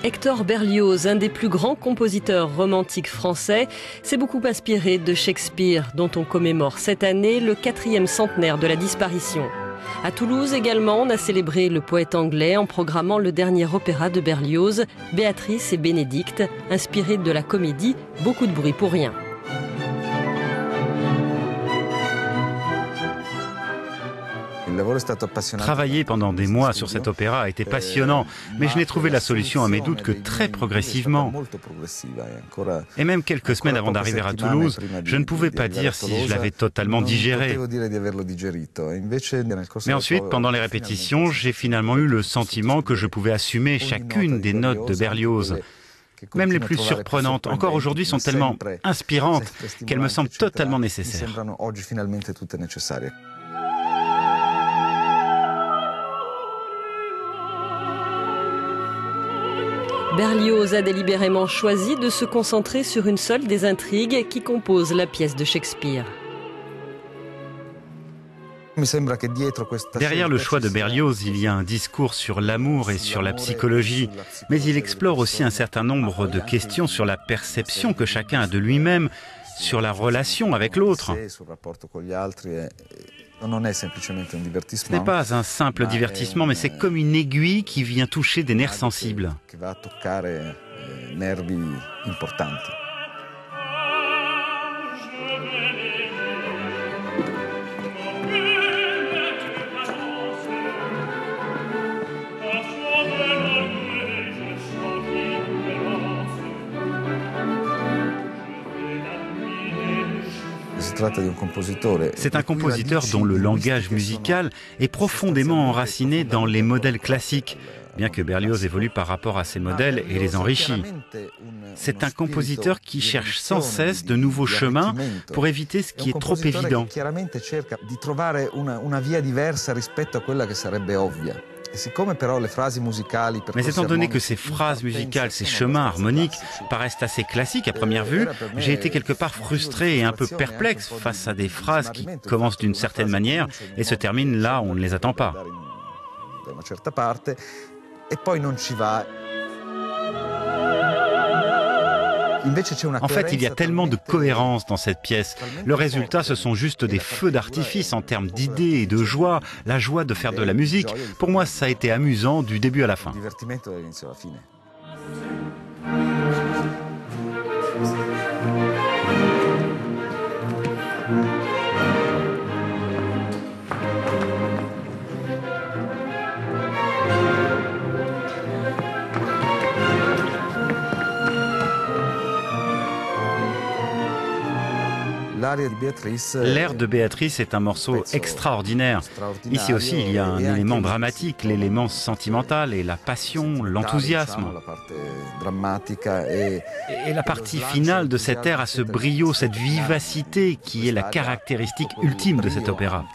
Hector Berlioz, un des plus grands compositeurs romantiques français, s'est beaucoup inspiré de Shakespeare, dont on commémore cette année le 4e centenaire de la disparition. À Toulouse également, on a célébré le poète anglais en programmant le dernier opéra de Berlioz, Béatrice et Bénédicte, inspiré de la comédie Beaucoup de bruit pour rien. Travailler pendant des mois sur cet opéra a été passionnant, mais je n'ai trouvé la solution à mes doutes que très progressivement. Et même quelques semaines avant d'arriver à Toulouse, je ne pouvais pas dire si je l'avais totalement digéré. Mais ensuite, pendant les répétitions, j'ai finalement eu le sentiment que je pouvais assumer chacune des notes de Berlioz. Même les plus surprenantes, encore aujourd'hui, sont tellement inspirantes qu'elles me semblent totalement nécessaires. Berlioz a délibérément choisi de se concentrer sur une seule des intrigues qui composent la pièce de Shakespeare. Derrière le choix de Berlioz, il y a un discours sur l'amour et sur la psychologie, mais il explore aussi un certain nombre de questions sur la perception que chacun a de lui-même, sur la relation avec l'autre. Ce n'est pas un simple divertissement, mais c'est comme une aiguille qui vient toucher des nerfs sensibles. C'est un compositeur dont le langage musical est profondément enraciné dans les modèles classiques, bien que Berlioz évolue par rapport à ces modèles et les enrichit. C'est un compositeur qui cherche sans cesse de nouveaux chemins pour éviter ce qui est trop évident. Mais étant donné que ces phrases musicales, ces chemins harmoniques paraissent assez classiques à première vue, j'ai été quelque part frustré et un peu perplexe face à des phrases qui commencent d'une certaine manière et se terminent là où on ne les attend pas. En fait, il y a tellement de cohérence dans cette pièce. Le résultat, ce sont juste des feux d'artifice en termes d'idées et de joie, la joie de faire de la musique. Pour moi, ça a été amusant du début à la fin. L'air de Béatrice est un morceau extraordinaire. Ici aussi, il y a un élément dramatique, l'élément sentimental et la passion, l'enthousiasme. Et la partie finale de cet air a ce brio, cette vivacité qui est la caractéristique ultime de cet opéra.